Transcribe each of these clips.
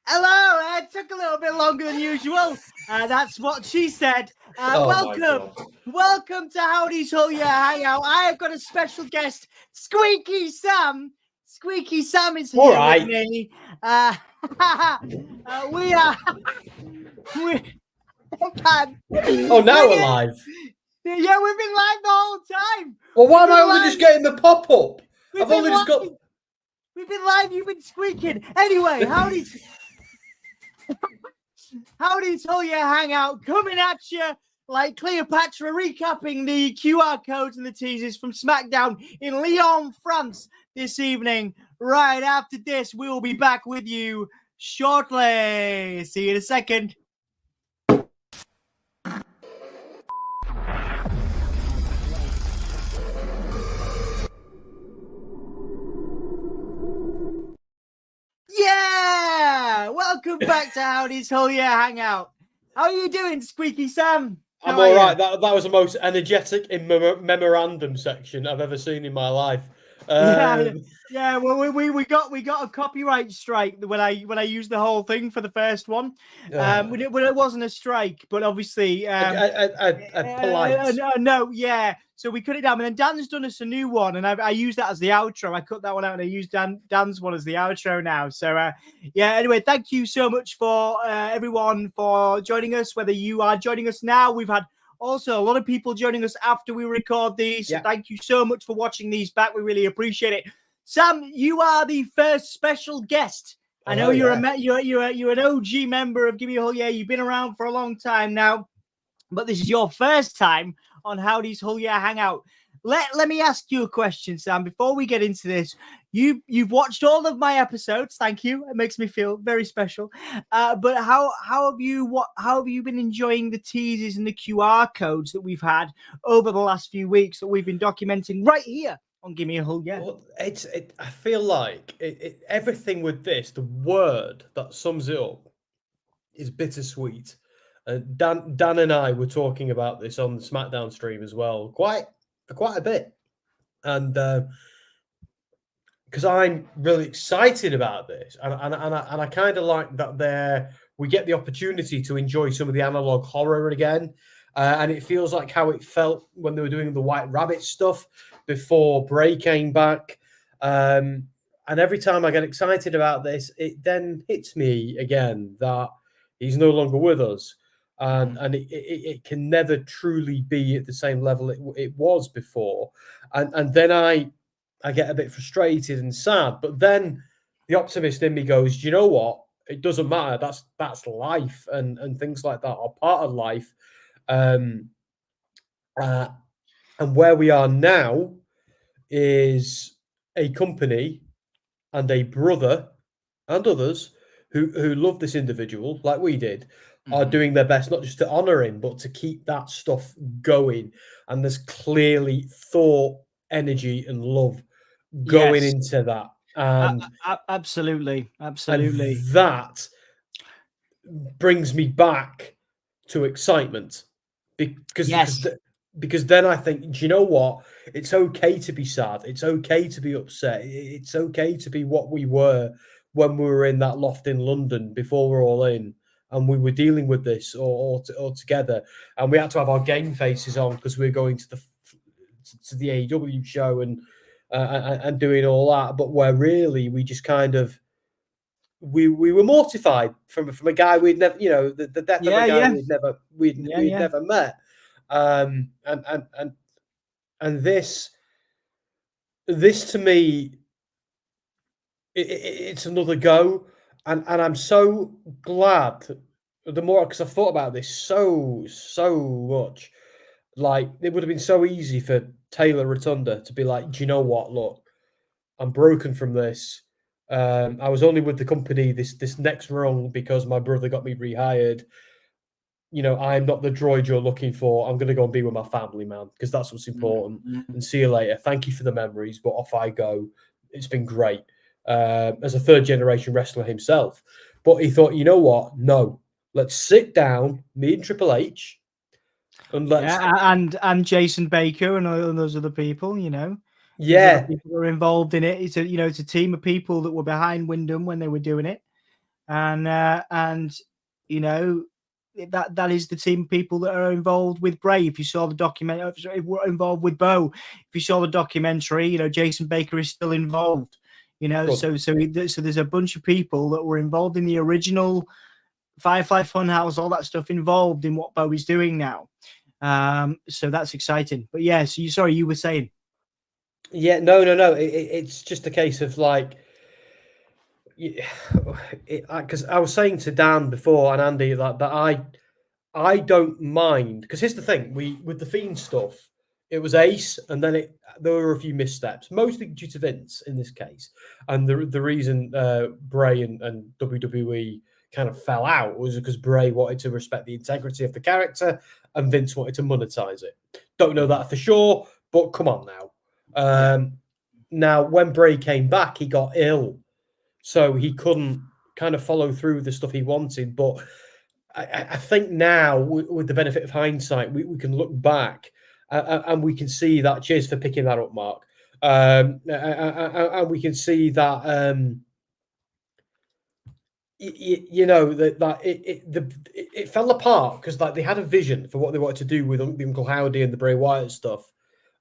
Hello, it took a little bit longer than usual. That's what she said. Welcome to Howdy's Whole Year Hangout. I have got a special guest, Squeaky Sam. Squeaky Sam is here with me. We are... Oh, now we're live. Yeah, we've been live the whole time. Well, why am I only just getting the pop-up? I've only just got... We've been live, you've been squeaking. Anyway, Howdy's Whole Year Hangout coming at you like Cleopatra, recapping the QR codes and the teases from SmackDown in Lyon, France this evening. Right after this, we will be back with you shortly. See you in a second. Yeah! Welcome back to Howdy's Whole Year Hangout. How are you doing, Squeaky Sam? I'm all right. That was the most energetic memorandum section I've ever seen in my life. Yeah. Well, we got a copyright strike when I used the whole thing for the first one. It wasn't a strike, but obviously polite. No, yeah. So we cut it down, and then Dan's done us a new one, and I used that as the outro. I cut that one out, and I used Dan's one as the outro now. So yeah. Anyway, thank you so much for everyone for joining us. Whether you are joining us now, we've had also a lot of people joining us after we record these. So thank you so much for watching these back. We really appreciate it. Sam, you are the first special guest. I know you're an OG member of Give Me a Whole Year. You've been around for a long time now, but this is your first time on Howdy's Whole Year Hangout. Let me ask you a question, Sam, before we get into this. You've watched all of my episodes. Thank you. It makes me feel very special. But how have you been enjoying the teases and the QR codes that we've had over the last few weeks that we've been documenting right here on Give Me a Whole Year? Well, I feel like everything with this, the word that sums it up is bittersweet. Dan and I were talking about this on the SmackDown stream as well, quite a bit, and because I'm really excited about this, and I kind of like that we get the opportunity to enjoy some of the analog horror again, and it feels like how it felt when they were doing the White Rabbit stuff before Bray came back, and every time I get excited about this, it then hits me again that he's no longer with us. And it can never truly be at the same level it was before. And then I get a bit frustrated and sad. But then the optimist in me goes, do you know what? It doesn't matter. That's life, and things like that are part of life. And where we are now is a company and a brother and others who love this individual like we did, are doing their best, not just to honor him, but to keep that stuff going. And there's clearly thought, energy, and love going into that. And absolutely. And that brings me back to excitement because then I think, do you know what? It's okay to be sad. It's okay to be upset. It's okay to be what we were when we were in that loft in London before we're all in. And we were dealing with this all together, and we had to have our game faces on because we were going to the AEW show and doing all that. But where really we just kind of we were mortified from a guy we'd never, the death of a guy we'd never met, and this to me, it's another go. And I'm so glad, the more, because I've thought about this so much. Like, it would have been so easy for Taylor Rotunda to be like, do you know what? Look, I'm broken from this. I was only with the company this next rung because my brother got me rehired. I'm not the droid you're looking for. I'm going to go and be with my family, man, because that's what's important. And see you later. Thank you for the memories, but off I go. It's been great. As a third generation wrestler himself, but he thought, you know what? No, let's sit down, me and Triple H, and let's and Jason Baker and all those other people, people who are involved in it. It's a team of people that were behind Wyndham when they were doing it. and you know, that is the team of people that are involved with Bray. If you saw the documentary, involved with Bo. If you saw the documentary, you know, Jason Baker is still involved. You know, Good. so there's a bunch of people that were involved in the original Firefly Funhouse, all that stuff involved in what Bo is doing now. So that's exciting. But yeah, so you were saying. Yeah, no. It's just a case of like, because I was saying to Dan before and Andy that I don't mind, because here's the thing: with the Fiend stuff, it was ace, and then there were a few missteps, mostly due to Vince in this case, and the reason Bray and WWE kind of fell out was because Bray wanted to respect the integrity of the character, and Vince wanted to monetize it. Don't know that for sure, but come on now. Now, when Bray came back, he got ill, so he couldn't kind of follow through the stuff he wanted. But I think now, with the benefit of hindsight, we can look back and we can see that. Cheers for picking that up, Mark. And we can see that. You know that it fell apart because like they had a vision for what they wanted to do with the Uncle Howdy and the Bray Wyatt stuff.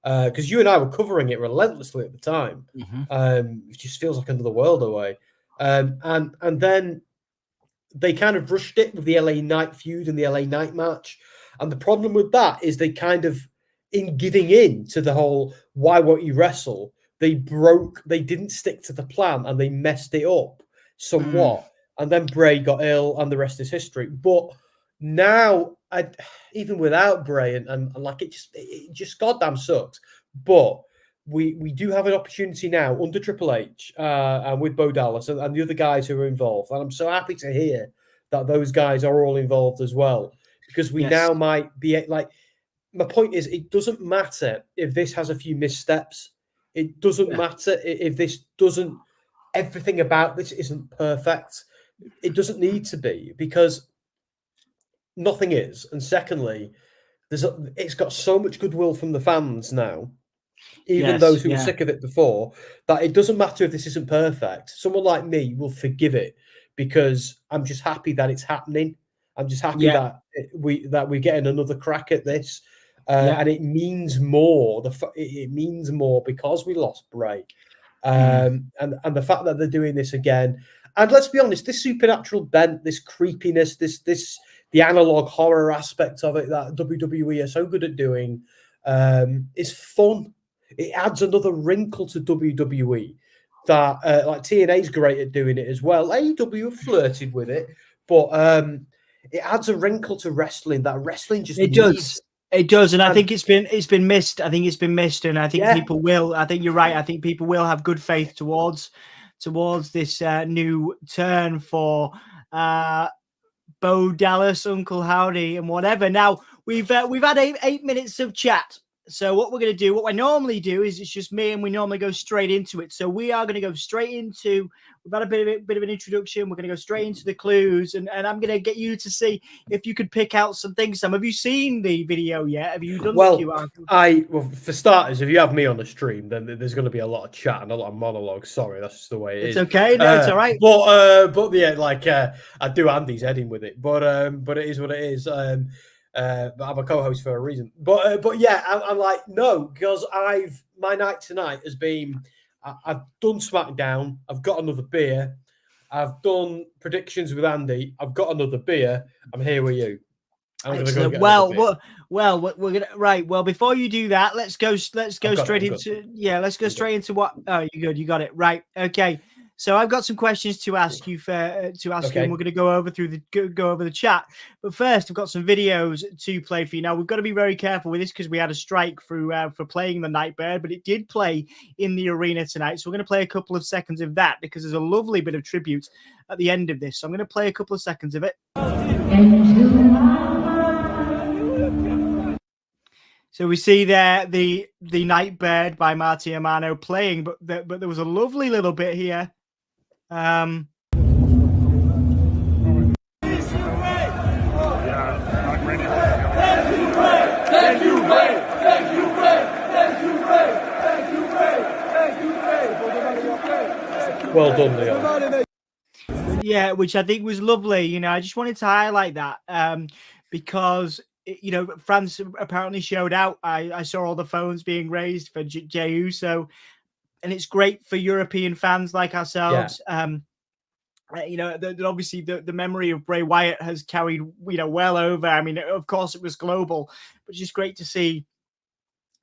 Because you and I were covering it relentlessly at the time. It just feels like another world away. And then they kind of rushed it with the LA Knight feud and the LA Knight match. And the problem with that is they kind of, in giving in to the whole why won't you wrestle, they didn't stick to the plan and they messed it up somewhat. And then Bray got ill and the rest is history. But now, even without Bray and like it just goddamn sucks. But we do have an opportunity now under Triple H and with Bo Dallas and the other guys who are involved. And I'm so happy to hear that those guys are all involved as well, because we now might be like, my point is, it doesn't matter if this has a few missteps. It doesn't matter if this doesn't, everything about this isn't perfect. It doesn't need to be, because nothing is. And secondly, it's got so much goodwill from the fans now, even those who were sick of it before, that it doesn't matter if this isn't perfect. Someone like me will forgive it, because I'm just happy that it's happening. I'm just happy that we're getting another crack at this, and it means more. It means more because we lost Bray, and the fact that they're doing this again. And let's be honest, this supernatural bent, this creepiness, the analog horror aspect of it that WWE are so good at doing, is fun. It adds another wrinkle to WWE that, like, TNA's great at doing it as well. AEW have flirted with it, but it adds a wrinkle to wrestling that wrestling just needs. It does, and I think it's been missed. I think it's been missed, and I think people will. I think you're right. I think people will have good faith towards this new turn for Bo Dallas, Uncle Howdy, and whatever. Now we've had 8 minutes of chat. So what we're going to do, what I normally do, is it's just me, and we normally go straight into it. So we are going to go straight into. We've had a bit of an introduction. We're going to go straight into the clues, and I'm going to get you to see if you could pick out some things. Sam, have you seen the video yet? Have you done the QR? Well, for starters, if you have me on the stream, then there's going to be a lot of chat and a lot of monologue. Sorry, that's just the way it is. It's okay. No, it's all right. But yeah, like I do Andy's heading with it, but it is what it is. But I'm a co-host for a reason. But yeah, I'm like, no, because my night tonight has been, I've done SmackDown, I've got another beer, I've done predictions with Andy, I've got another beer, I'm here with you. I'm gonna go get we're gonna right. Well, before you do that, let's go straight into what. Oh, you're good. You got it right. Okay. So I've got some questions to ask you you, and we're going to go over the chat. But first, I've got some videos to play for you. Now, we've got to be very careful with this because we had a strike for playing the Nightbird, but it did play in the arena tonight. So we're going to play a couple of seconds of that because there's a lovely bit of tribute at the end of this. So I'm going to play a couple of seconds of it. So we see there the Nightbird by Marty Amano playing, but there was a lovely little bit here. Well done, Leon. Yeah, which I think was lovely. You know, I just wanted to highlight that because you know, France apparently showed out. I saw all the phones being raised for Jey Uso, and it's great for European fans like ourselves. You know, obviously the memory of Bray Wyatt has carried, you know, well over. I mean, of course it was global, but it's just great to see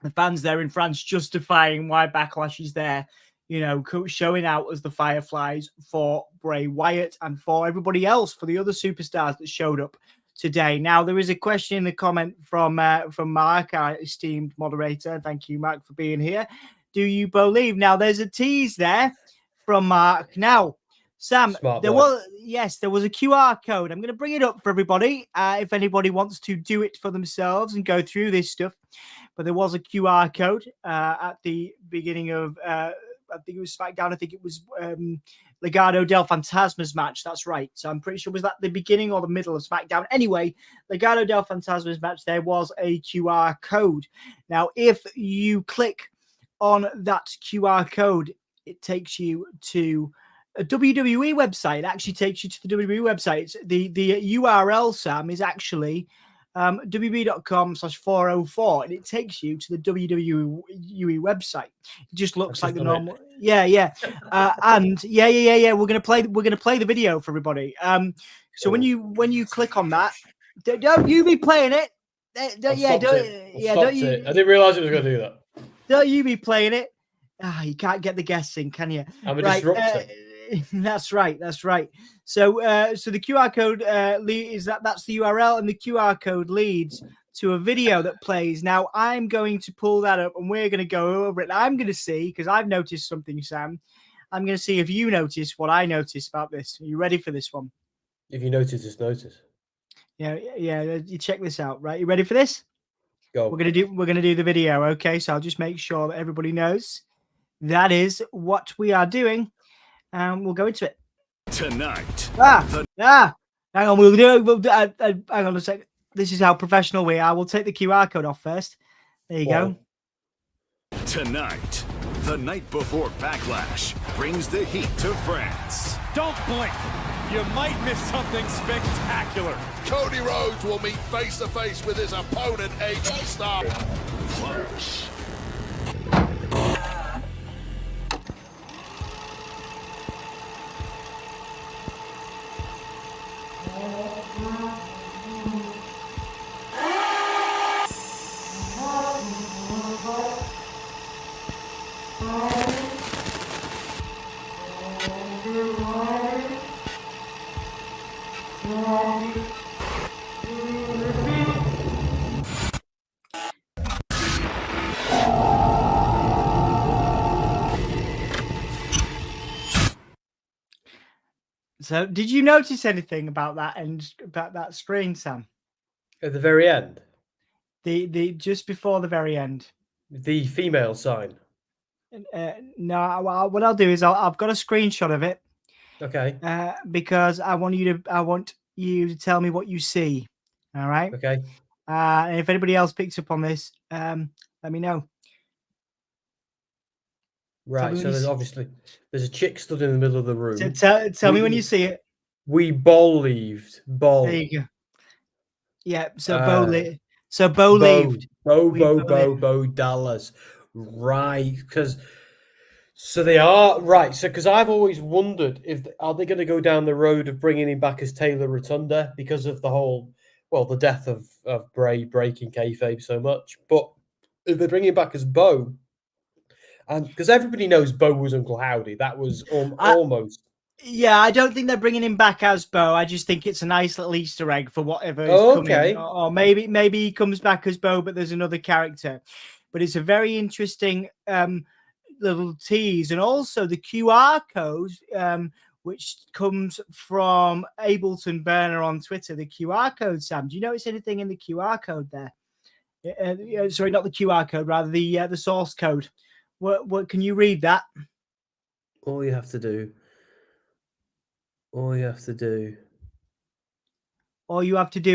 the fans there in France justifying why Backlash is there, you know, showing out as the Fireflies for Bray Wyatt and for everybody else, for the other superstars that showed up today. Now, there is a question in the comment from Mark, our esteemed moderator. Thank you, Mark, for being here. Do you believe? Now, there's a tease there from Mark. Now, Sam, there was a QR code. I'm going to bring it up for everybody if anybody wants to do it for themselves and go through this stuff. But there was a QR code at the beginning of, I think it was SmackDown. I think it was Legado del Fantasma's match. That's right. So I'm pretty sure, was that the beginning or the middle of SmackDown? Anyway, Legado del Fantasma's match, there was a QR code. Now, if you click on that QR code, it takes you to a WWE website. It actually takes you to the WWE website. The URL, Sam, is actually www.com/404, and it takes you to the WWE website. It just looks like the normal. Yeah. And yeah. We're gonna play the video for everybody. So when you click on that, don't you be playing it. Don't you? I didn't realize it was gonna do that. Don't you be playing it. You can't get the guessing, can you? I'm a disruptor. That's right. So the QR code is that's the URL, and the QR code leads to a video that plays. Now I'm going to pull that up, and we're going to go over it. I'm going to see, because I've noticed something, Sam. I'm going to see if you notice what I noticed about this. Are you ready for this one? If you notice, just notice. Yeah. You check this out, right? You ready for this? Go. We're gonna do the video. Okay, so I'll just make sure that everybody knows that is what we are doing. We'll go into it tonight. Hang on, hang on a second. This is how professional we are. We'll take the QR code off first. There you go. Tonight, the night before Backlash brings the heat to France. Don't blink. You might miss something spectacular. Cody Rhodes will meet face to face with his opponent, AJ Styles. Close. So, did you notice anything about that and about that screen, Sam? At the very end, the just before the very end, the female sign. No, what I'll do is I've got a screenshot of it. Okay. Because I want you to tell me what you see. All right. Okay. And if anybody else picks up on this, let me know. Right. So there's a chick stood in the middle of the room. So tell me when you see it. We believed. There you go. Yeah. So Bo lived. Bo Dallas. Right. So they are right. So because I've always wondered are they going to go down the road of bringing him back as Taylor Rotunda because of the death of Bray breaking kayfabe so much. But if they bring him back as Bo, and because everybody knows Bo was Uncle Howdy, that was almost. Yeah, I don't think they're bringing him back as Bo. I just think it's a nice little Easter egg for whatever is coming. Or maybe he comes back as Bo, but there's another character. But it's a very interesting little tease, and also the QR code, which comes from Ableton Burner on Twitter. The QR code, Sam. Do you notice anything in the QR code there? Sorry, not the QR code, rather the source code. What can you read that? All you have to do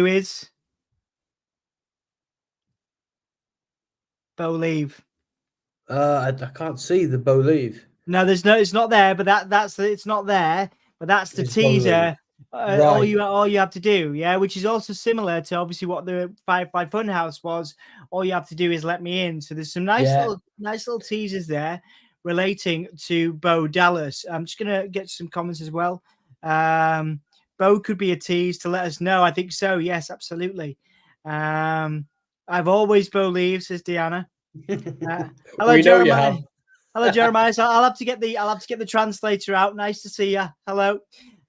is believe. I can't see the believe. No, it's not there, but it's not there. But but that's the It's Bo Lee. teaser. All Right. you have to do, yeah, which is also similar to obviously what the Firefly Funhouse was. All you have to do is let me in. So there's some nice little teasers there relating to Bo Dallas. I'm just gonna get some comments as well. Bo could be a tease to let us know. I think so. Yes, absolutely. I've always believed, says Deanna. Hello, We know you Jeremiah. have. Hello, Jeremiah. So I'll have to get the translator out. Nice to see you. Hello.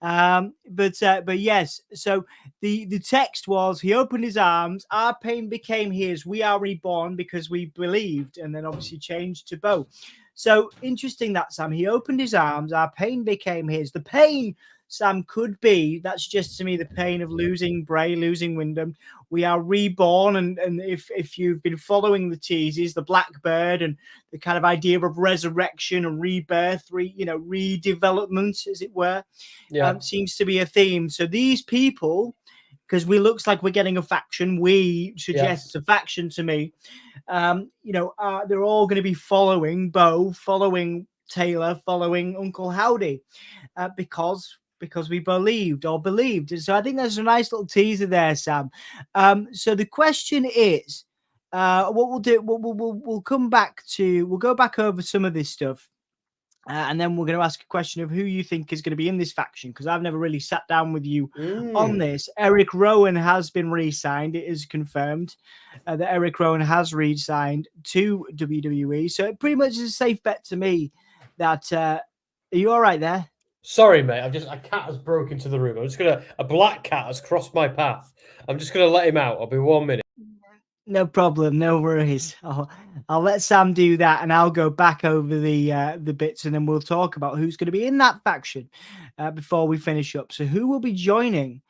But yes. So the text was, he opened his arms. Our pain became his. We are reborn because we believed, and then obviously changed to Bo. So interesting that, Sam. He opened his arms. Our pain became his. The pain, Sam, could be, that suggests to me the pain of losing Bray, losing Wyndham. We are reborn, and if you've been following the teases, the Blackbird and the kind of idea of resurrection and rebirth, redevelopment, as it were, seems to be a theme. So these people, because looks like we're getting a faction, we suggest a faction to me. They're all going to be following Bo, following Taylor, following Uncle Howdy, because we believed. And so I think there's a nice little teaser there, Sam. So the question is, what we'll do, we'll come back to, we'll go back over some of this stuff. And then we're going to ask a question of who you think is going to be in this faction, because I've never really sat down with you on this. Eric Rowan has been re-signed. It is confirmed that Eric Rowan has re-signed to WWE. So it pretty much is a safe bet to me that... are you all right there? Sorry, mate. A cat has broken into the room. A black cat has crossed my path. I'm just going to let him out. I'll be 1 minute. No problem, no worries. I'll let Sam do that, and I'll go back over the bits, and then we'll talk about who's going to be in that faction before we finish up. So who will be joining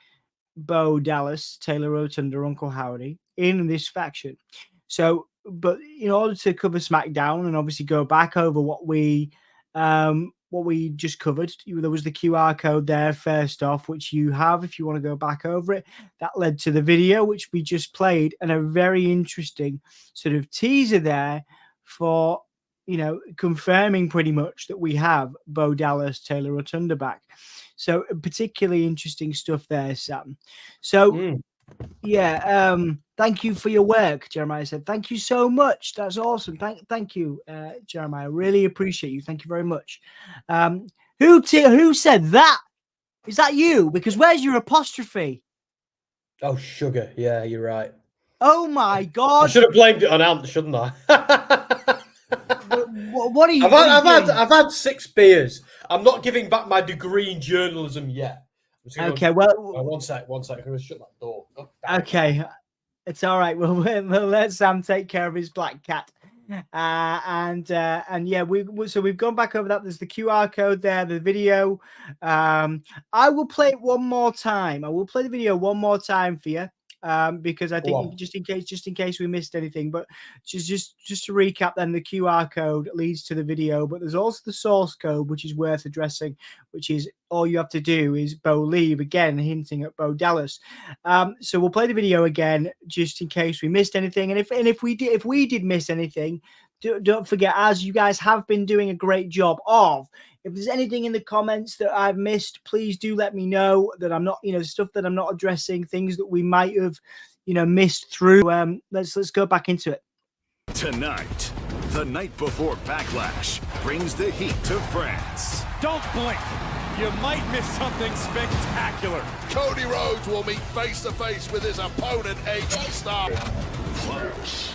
Bo Dallas, Taylor Rotunda, Uncle Howdy in this faction? So, but in order to cover SmackDown and obviously go back over what we just covered, there was the QR code there first off, which you have if you want to go back over it. That led to the video which we just played, and a very interesting sort of teaser there for confirming pretty much that we have Bo Dallas, Taylor Rotunda back. So particularly interesting stuff there, Sam. So thank you for your work, Jeremiah said. Thank you so much. That's awesome. Thank you, Jeremiah. Really appreciate you. Thank you very much. Who said that? Is that you? Because where's your apostrophe? Oh, sugar. Yeah, you're right. Oh my God! I should have blamed it on Ant, shouldn't I? What are you? I've had 6 beers. I'm not giving back my degree in journalism yet. Okay, one sec. I'm going to shut that door. Okay, it's all right. We'll let Sam take care of his black cat. And yeah, we've gone back over that. There's the QR code there, the video. I will play it one more time. I will play the video one more time for you. Because I think just in case we missed anything, but just to recap, then the QR code leads to the video, but there's also the source code, which is worth addressing, which is all you have to do is Bo leave, again hinting at Bo Dallas. So we'll play the video again just in case we missed anything, and if we did miss anything, don't forget, as you guys have been doing a great job of, if there's anything in the comments that I've missed, please do let me know, that I'm not, stuff that I'm not addressing, things that we might have, missed through. Let's go back into it. Tonight, the night before Backlash brings the heat to France. Don't blink. You might miss something spectacular. Cody Rhodes will meet face to face with his opponent, AJ Styles. Close.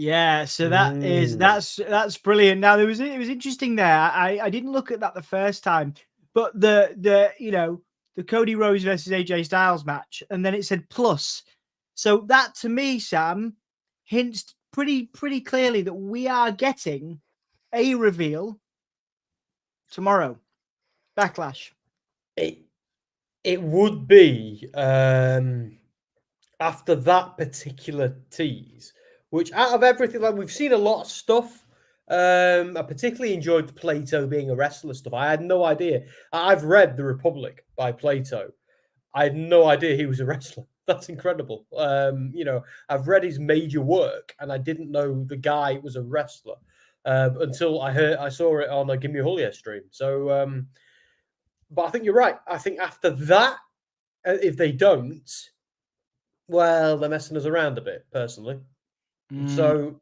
Yeah, so that's brilliant. Now it was interesting there. I didn't look at that the first time, but the Cody Rhodes versus AJ Styles match, and then it said plus. So that to me, Sam, hints pretty clearly that we are getting a reveal tomorrow. Backlash. It would be after that particular tease, which out of everything, like we've seen a lot of stuff. I particularly enjoyed Plato being a wrestler stuff. I had no idea. I've read The Republic by Plato. I had no idea he was a wrestler. That's incredible. I've read his major work and I didn't know the guy was a wrestler until I saw it on a Give Me a Julio stream. So, but I think you're right. I think after that, if they don't, well, they're messing us around a bit, personally. So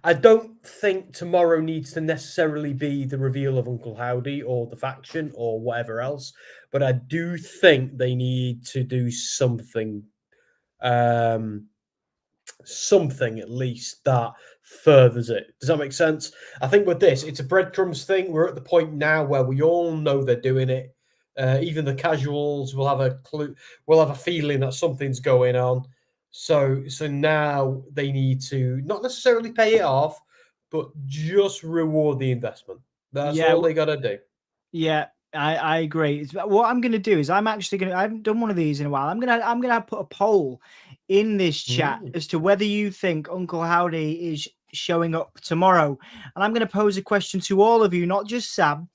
I don't think tomorrow needs to necessarily be the reveal of Uncle Howdy or the faction or whatever else, but I do think they need to do something, something at least that furthers it. Does that make sense? I think with this, it's a breadcrumbs thing. We're at the point now where we all know they're doing it. Even the casuals will have a clue, will have a feeling that something's going on. So now they need to not necessarily pay it off, but just reward the investment. That's all they got to do. Yeah, I agree. What I'm going to do is I haven't done one of these in a while. I'm going to put a poll in this chat as to whether you think Uncle Howdy is showing up tomorrow. And I'm going to pose a question to all of you, not just Sam.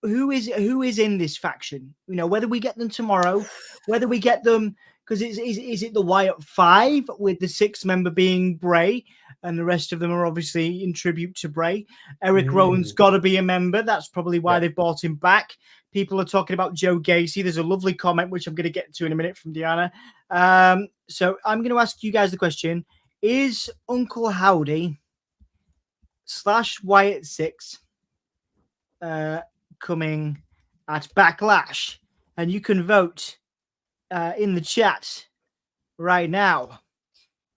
Who is in this faction? You know, whether we get them tomorrow, whether we get them, because is it the Wyatt 5 with the 6th member being Bray, and the rest of them are obviously in tribute to Bray. Eric Rowan's got to be a member. That's probably why they've brought him back. People are talking about Joe Gacy. There's a lovely comment which I'm going to get to in a minute from Deanna. So I'm going to ask you guys the question: is Uncle Howdy / Wyatt 6 coming at Backlash? And you can vote in the chat right now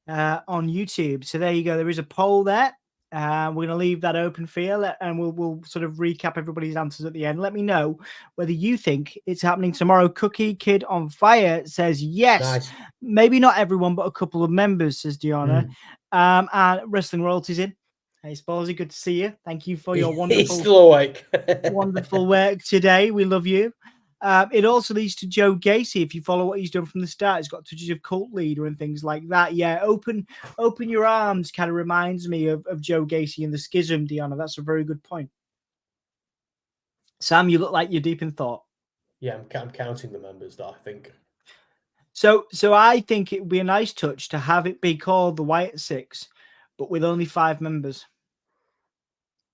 on YouTube. So there you go. There is a poll there. We're going to leave that open for you, and we'll sort of recap everybody's answers at the end. Let me know whether you think it's happening tomorrow. Cookie Kid on Fire says yes. Nice. Maybe not everyone, but a couple of members, says Deanna. And Wrestling Royalties in. Hey, Spalsy, good to see you. Thank you for your wonderful, He's still awake. wonderful work today. We love you. It also leads to Joe Gacy. If you follow what he's done from the start, he's got touches of cult leader and things like that. Yeah, open your arms kind of reminds me of Joe Gacy and the Schism, Deanna. That's a very good point. Sam, you look like you're deep in thought. Yeah, I'm counting the members that I think. So I think it would be a nice touch to have it be called the Wyatt 6, but with only 5 members.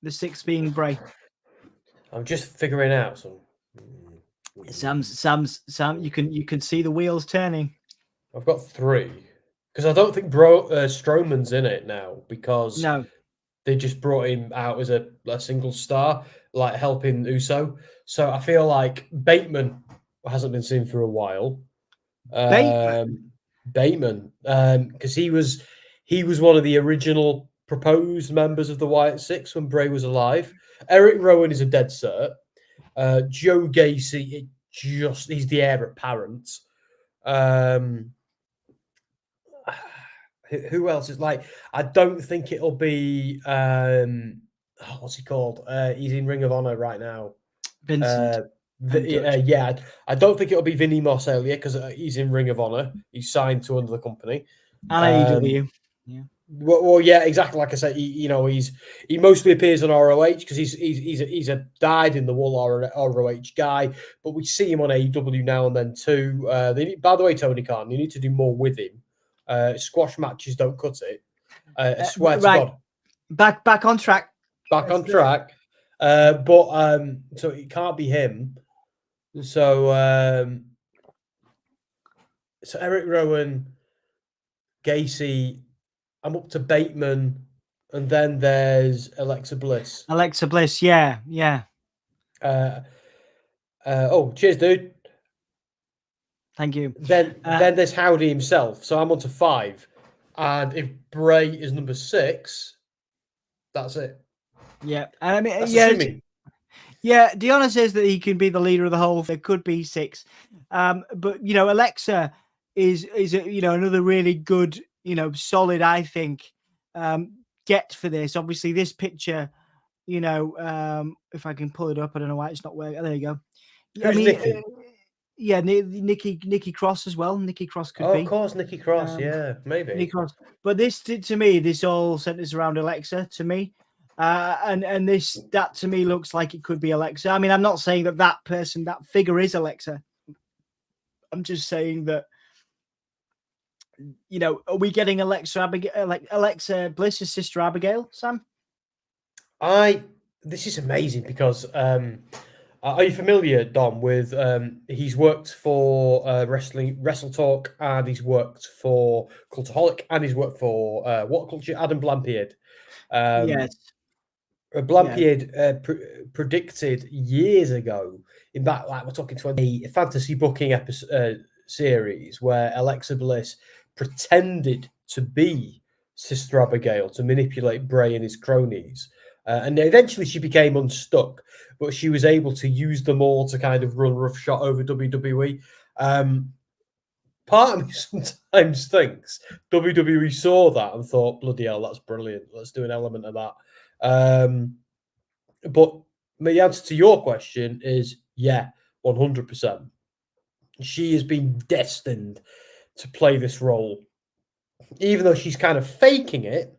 The 6th being Bray. I'm just figuring out some. Sam, you can see the wheels turning. I've got 3 because I don't think Strowman's in it now because they just brought him out as a single star, like helping Uso. So I feel like Bateman hasn't been seen for a while. Bateman, because he was one of the original proposed members of the Wyatt 6 when Bray was alive. Eric Rowan is a dead cert. Joe Gacy, he's the heir apparent. Who else is like? I don't think it'll be what's he called? He's in Ring of Honor right now. Vincent. I don't think it'll be Vinny Moss Elliott because he's in Ring of Honor. He's signed to another company. And AEW. Yeah. Well, yeah, exactly. Like I said, he mostly appears on ROH because he's a dyed in the wool ROH guy, but we see him on AEW now and then too. By the way, Tony Khan, you need to do more with him. Squash matches don't cut it. I swear to God. Back on track. On track. So it can't be him. So Eric Rowan, Gacy. I'm up to Bateman, and then there's Alexa Bliss. Yeah. Cheers, dude. Thank you. Then there's Howdy himself. So I'm on to 5. And if Bray is number 6, that's it. Yeah. And I mean, that's assuming. Yeah, Deanna says that he can be the leader of the whole. There could be 6. But, Alexa is another really good solid, I think, get for this. Obviously, this picture, if I can pull it up, I don't know why it's not working. There you go. Who's Nikki? Nikki Cross as well. Nikki Cross could be. Of course, Nikki Cross. Yeah, maybe. Nikki Cross. But this, to me, this all centers around Alexa. To me, and that to me looks like it could be Alexa. I mean, I'm not saying that person, that figure is Alexa. I'm just saying that, are we getting Alexa Bliss's sister Abigail, Sam? This is amazing because are you familiar, Dom, with he's worked for Wrestle Talk, and he's worked for Cultaholic, and he's worked for What Culture? Adam Blampied. Yes. Blampied predicted years ago, in fact, like we're talking 20 fantasy booking series where Alexa Bliss pretended to be Sister Abigail to manipulate Bray and his cronies. And eventually she became unstuck, but she was able to use them all to kind of run roughshod over WWE. Part of me sometimes thinks WWE saw that and thought, bloody hell, that's brilliant. Let's do an element of that. But the answer to your question is, yeah, 100%. She has been destined to play this role, even though she's kind of faking it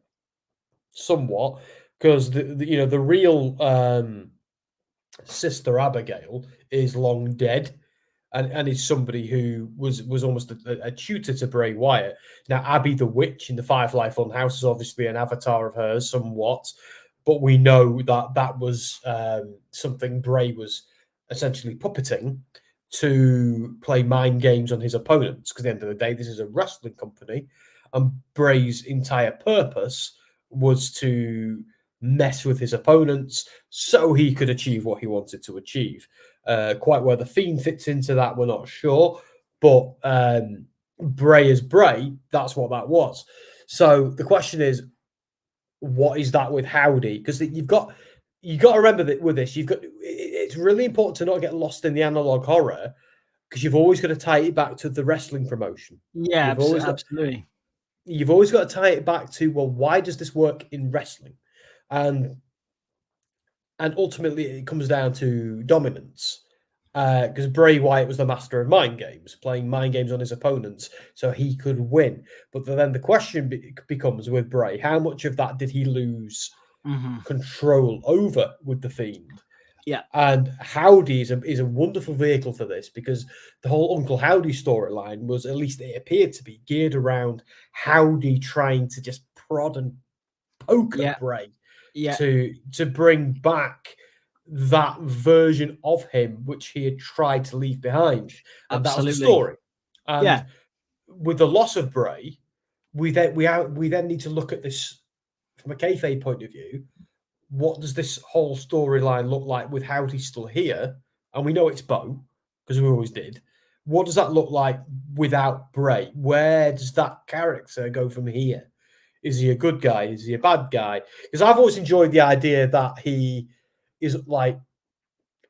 somewhat, because the real Sister Abigail is long dead, and is somebody who was almost a tutor to Bray Wyatt. Now, Abby the Witch in the Firefly Funhouse is obviously an avatar of hers somewhat, but we know that was something Bray was essentially puppeting to play mind games on his opponents, because at the end of the day, this is a wrestling company, and Bray's entire purpose was to mess with his opponents so he could achieve what he wanted to achieve. Quite where the Fiend fits into that, we're not sure, but Bray is Bray, that's what that was. So the question is, what is that with Howdy? Because you've got to remember that with this, it's really important to not get lost in the analog horror, because you've always got to tie it back to the wrestling promotion. Yeah, absolutely. You've always got to tie it back to, well, why does this work in wrestling? And ultimately it comes down to dominance, because Bray Wyatt was the master of mind games, playing mind games on his opponents so he could win. But then the question becomes with Bray, how much of that did he lose control over with the Fiend? Yeah. And Howdy is a wonderful vehicle for this, because the whole Uncle Howdy storyline was, at least it appeared to be, geared around Howdy trying to just prod and poke at Bray. Yeah. To bring back that version of him which he had tried to leave behind. And that was the story. And with the loss of Bray, we then need to look at this from a kayfabe point of view. What does this whole storyline look like with Howdy still here? And we know it's Bo, because we always did. What does that look like without Bray? Where does that character go from here? Is he a good guy? Is he a bad guy? Because I've always enjoyed the idea that he is like,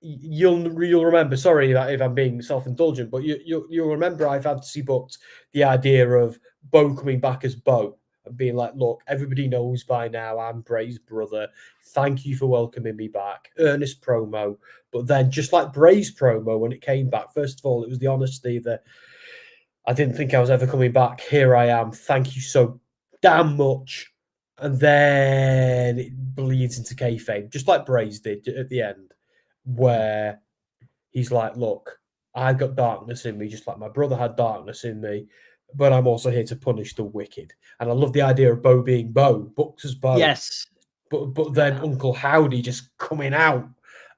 you'll remember, sorry if I'm being self-indulgent, but you'll remember I've fantasy booked the idea of Bo coming back as Bo and being like, look, everybody knows by now I'm Bray's brother. Thank you for welcoming me back. Earnest promo. But then, just like Bray's promo when it came back, first of all, it was the honesty that I didn't think I was ever coming back. Here I am. Thank you so damn much. And then it bleeds into kayfabe, just like Bray's did at the end, where he's like, look, I've got darkness in me, just like my brother had darkness in me, but I'm also here to punish the wicked. And I love the idea of Bo being Bo, booked as Bo. Yes. But then Uncle Howdy just coming out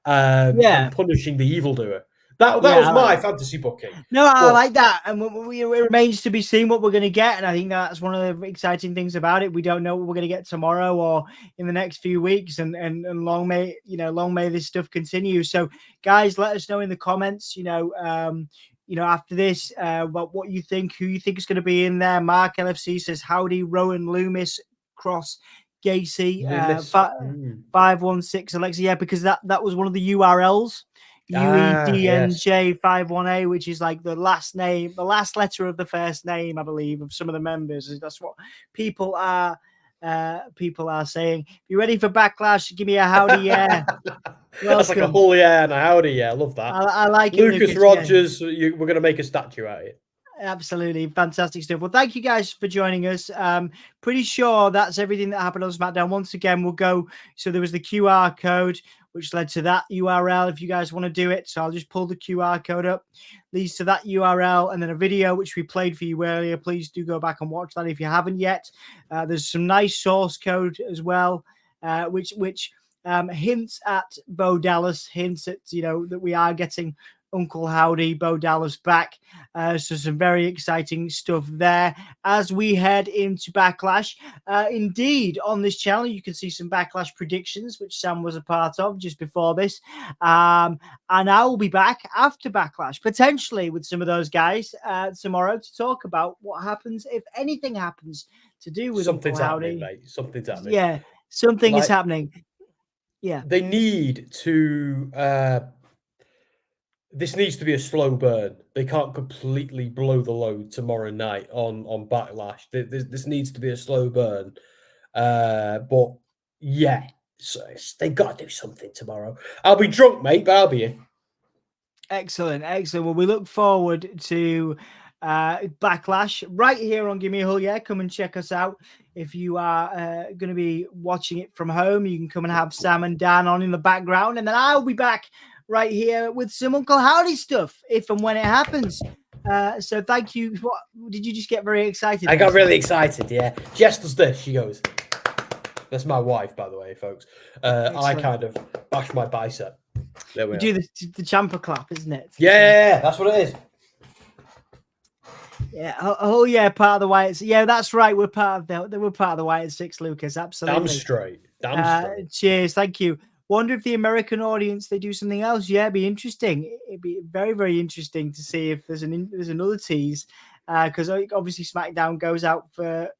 and punishing the evildoer. That was my fantasy booking. No, I like that. And it remains to be seen what we're going to get. And I think that's one of the exciting things about it. We don't know what we're going to get tomorrow or in the next few weeks. And long may this stuff continue. So, guys, let us know in the comments, after this, about what you think, who you think is going to be in there. Mark LFC says Howdy, Rowan, Loomis, Cross, Gacy, 516 Alexa. Yeah, because that was one of the URLs. UEDNJ51A, which is like the last name, the last letter of the first name, I believe, of some of the members. That's what people are saying. If you're ready for Backlash, give me a howdy, yeah. That's like a whole yeah and a howdy, yeah. I love that. I like Lucas it, Rogers, we're going to make a statue out of it. Absolutely fantastic stuff. Well, thank you guys for joining us. Pretty sure that's everything that happened on SmackDown. Once again, we'll go. So there was the QR code, which led to that URL. If you guys want to do it, so I'll just pull the QR code up, leads to that URL, and then a video which we played for you earlier. Please do go back and watch that if you haven't yet. There's some nice source code as well, which hints at Bo Dallas, hints at that we are getting Uncle Howdy, Bo Dallas back. So some very exciting stuff there as we head into Backlash. Indeed, on this channel, you can see some Backlash predictions, which Sam was a part of just before this. And I will be back after Backlash, potentially with some of those guys tomorrow to talk about what happens, if anything happens to do with Something's Uncle Howdy. happening, mate. Something's happening. Yeah, something is happening. Yeah. They need to... this needs to be a slow burn. They can't completely blow the load tomorrow night on Backlash. This needs to be a slow burn. But yeah, they got to do something tomorrow. I'll be drunk, mate, but I'll be in. Excellent. Well, we look forward to Backlash right here on Gimme a Hull. Yeah, come and check us out. If you are going to be watching it from home, you can come and have Sam and Dan on in the background, and then I'll be back right here with some Uncle Howdy stuff, if and when it happens. So thank you. What did you just get very excited? I got really excited, yeah. Jess does this. She goes, that's my wife, by the way, folks. I kind of bash my bicep. There we do the champer clap, isn't it? Yeah, that's what it is. Yeah. Oh yeah, part of the Wyatt. Yeah, that's right. We're part of the Wyatt Six, Lucas. Absolutely. Damn straight. Cheers. Thank you. Wonder if the American audience, they do something else. Yeah, it'd be interesting. It'd be very, very interesting to see if there's another tease, because obviously SmackDown goes out for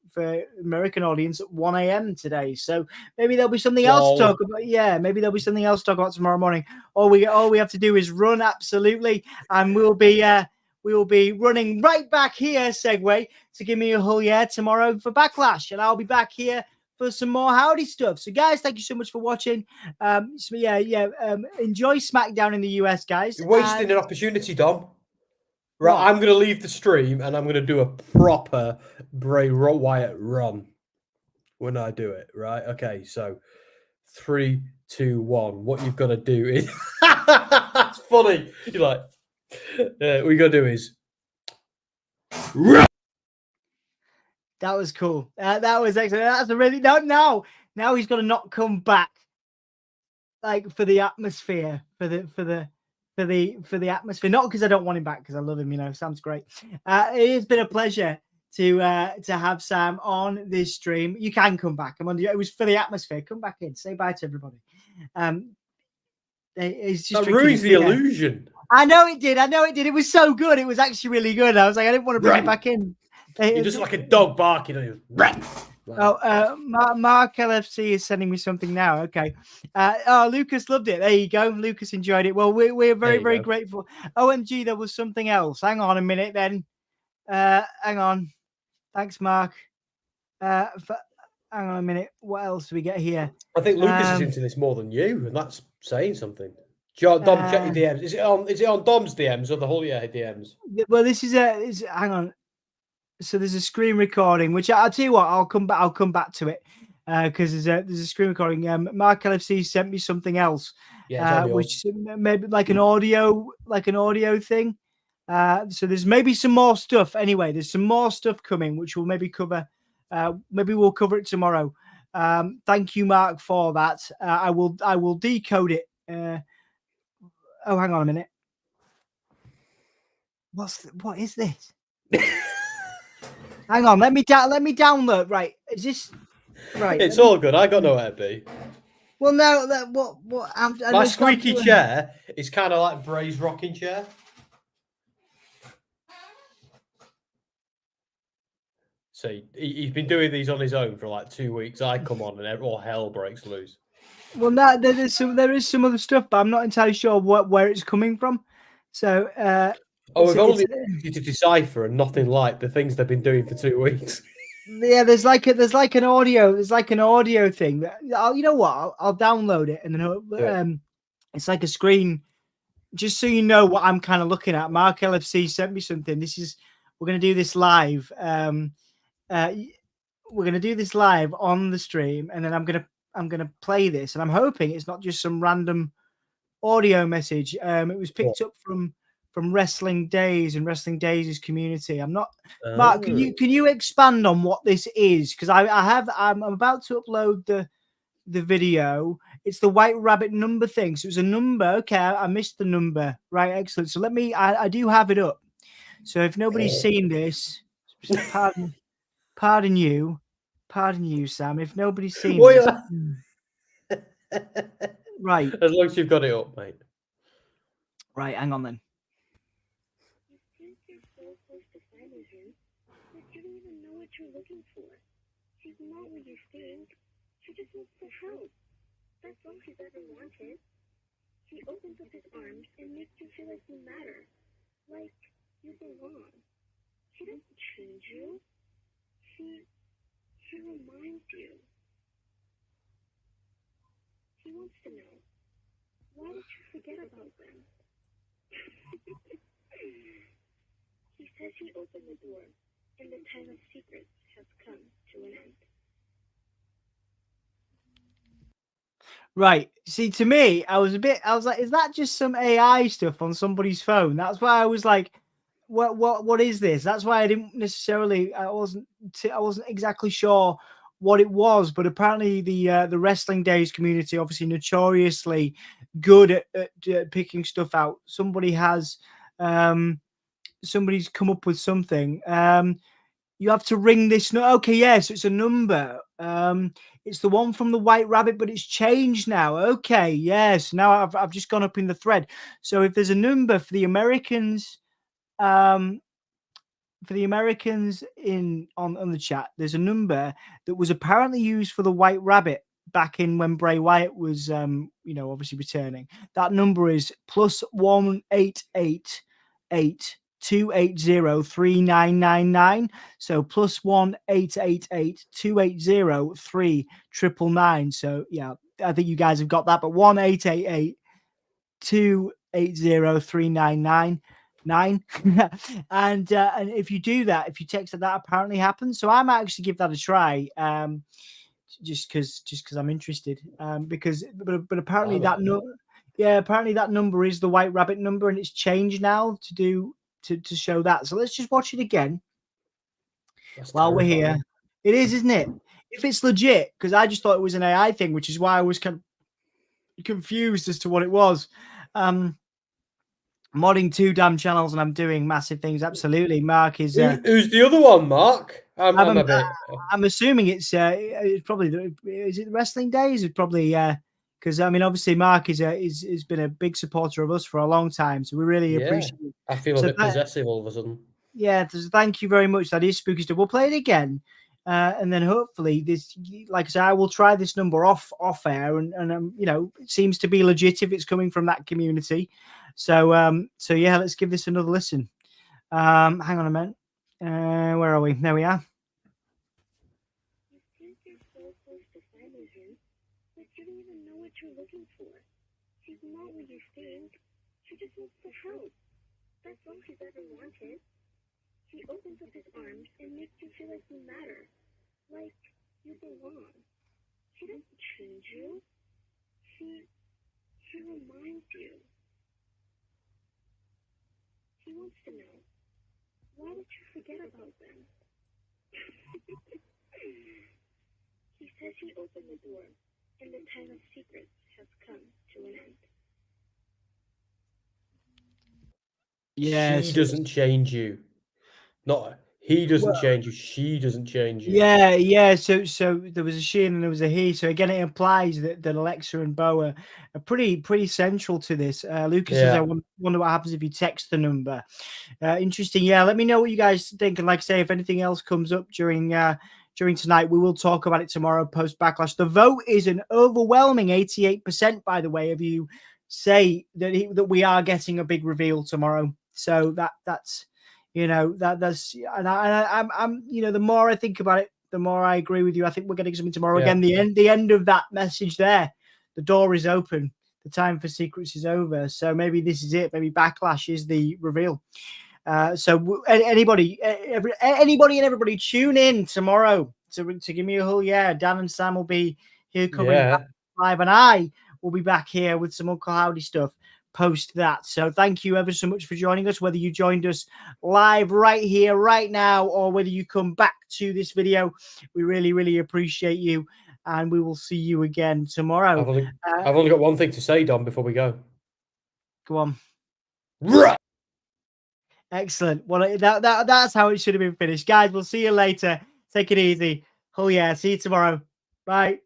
American audience at 1 a.m. today. So maybe there'll be something else to talk about. Yeah, maybe there'll be something else to talk about tomorrow morning. All we have to do is run, absolutely, and we will be running right back here. Segue to Give Me a Hull, yeah, tomorrow for Backlash, and I'll be back here for some more Howdy stuff. So, guys, thank you so much for watching. Enjoy SmackDown in the US, guys. You're wasting an opportunity, Dom. Right, what? I'm going to leave the stream and I'm going to do a proper Bray Wyatt run when I do it. Right? Okay, so 3, 2, 1. What you've got to do is... That's funny. You're like... what you got to do is... That was cool. That was excellent. That's a really now he's got to not come back, like, for the atmosphere, for the atmosphere. Not because I don't want him back, because I love him. Sam's great. It has been a pleasure to have Sam on this stream. You can come back. It was for the atmosphere. Come back in. Say bye to everybody. It's just that ruins the illusion. I know it did. It was so good. It was actually really good. I was like, I didn't want to bring it back in. You're just like a dog barking. Mark LFC is sending me something now. Okay. Lucas loved it. There you go. Lucas enjoyed it. Well, we're very, very grateful. OMG, there was something else. Hang on a minute then. Hang on. Thanks, Mark. Hang on a minute. What else do we get here? I think Lucas is into this more than you, and that's saying something. Dom, check your DMs. Is it on Dom's DMs or the Hull DMs? Well, this is hang on. So there's a screen recording, which I'll tell you what, I'll come back to it, because there's a screen recording. Mark LFC sent me something else, which maybe like an audio thing. So there's maybe some more stuff. Anyway, there's some more stuff coming, which we'll maybe cover. Maybe we'll cover it tomorrow. Thank you, Mark, for that. I will decode it. Hang on a minute. What is this? Hang on, let me download. Right, is this right? It's all good. I got nowhere to be. Well, no, what? My squeaky chair is kind of like Bray's rocking chair. So he's been doing these on his own for like 2 weeks. I come on and all hell breaks loose. Well, no, there is some other stuff, but I'm not entirely sure where it's coming from. So, we've only you to decipher and nothing like the things they've been doing for 2 weeks. Yeah, there's like an audio thing. You know what? I'll download it and then it's like a screen, just so you know what I'm kind of looking at. Mark LFC sent me something. We're gonna do this live. We're gonna do this live on the stream, and then I'm gonna play this, and I'm hoping it's not just some random audio message. It was picked up from Wrestling Days and Wrestling Days' community. I'm not Mark. Can you expand on what this is? Because I'm about to upload the video. It's the White Rabbit number thing. So it was a number. Okay, I missed the number. Right, excellent. So I do have it up. So if nobody's seen this, pardon you, Sam. If nobody's seen this, right. As long as you've got it up, mate. Right, hang on then. You're looking for. She's not what you think. She just wants to help. That's all she's ever wanted. She opens up his arms and makes you feel like you matter. Like you belong. She doesn't change you. She reminds you. She wants to know. Why did you forget about them? He says he opened the door. And the time of secrets has come to an end. Right. See, to me, I was like, is that just some AI stuff on somebody's phone? That's why I was like, what is this? That's why I didn't necessarily, I wasn't exactly sure what it was, but apparently the Wrestling Days community, obviously notoriously good at picking stuff out. Somebody's come up with something. You have to ring this. Okay, yes, it's a number. It's the one from the White Rabbit, but it's changed now. Okay, yes. Now I've just gone up in the thread. So if there's a number for the Americans, in on the chat, there's a number that was apparently used for the White Rabbit back in when Bray Wyatt was, obviously returning. That number is +1-888 280-3999. So +1-888-280-3999. So yeah, I think you guys have got that. But 1-888-280-3999. And if you do that, if you text that apparently happens. So I might actually give that a try. Just because I'm interested. But apparently apparently that number is the White Rabbit number, and it's changed now to show that. So let's just watch it again. While we're here. It is, isn't it? If it's legit, because I just thought it was an AI thing, which is why I was kind of confused as to what it was. Modding 2 damn channels, and I'm doing massive things. Absolutely. Mark is who's the other one, Mark? I'm assuming it's probably is it Wrestling Days? It's probably because I mean, obviously, Mark has been a big supporter of us for a long time, so we really appreciate it. I feel a bit possessive all of a sudden. Yeah, thank you very much. That is spooky stuff. We'll play it again, and then hopefully this, like I said, I will try this number off air, and it seems to be legit if it's coming from that community. So yeah, let's give this another listen. Hang on a minute. Where are we? There we are. You think you're so close to finding him, but you don't even know what you're looking for. She's not what you think. She just wants to help. That's all she's ever wanted. She opens up his arms and makes you feel like you matter. Like you belong. She doesn't change you. She reminds you. She wants to know. Why did you forget about them? He says he opened the door, and the time of secrets has come to an end. Yeah, she doesn't change you. Not he doesn't change you. She doesn't change you. Yeah. So there was a she and there was a he. So again, it implies that Alexa and Bo are pretty central to this. Lucas says, I wonder what happens if you text the number. Interesting. Yeah, let me know what you guys think. And like I say, if anything else comes up during during tonight. We will talk about it tomorrow post Backlash. The vote is an overwhelming 88%, by the way, of you say that we are getting a big reveal tomorrow. So that's I'm the more I think about it, the more I agree with you. I think we're getting something tomorrow. Yeah. Again, the end of that message there. The door is open. The time for secrets is over. So maybe this is it. Maybe Backlash is the reveal. So anybody and everybody tune in tomorrow to give me a whole Dan and Sam will be here covering back live, and I will be back here with some Uncle Howdy stuff post that. So thank you ever so much for joining us, whether you joined us live right here right now or whether you come back to this video. We really appreciate you, and we will see you again tomorrow. I've only got one thing to say, Dom, before we go. Go on. Right. Excellent. Well, that's how it should have been finished. Guys, we'll see you later. Take it easy. Oh, yeah. See you tomorrow. Bye.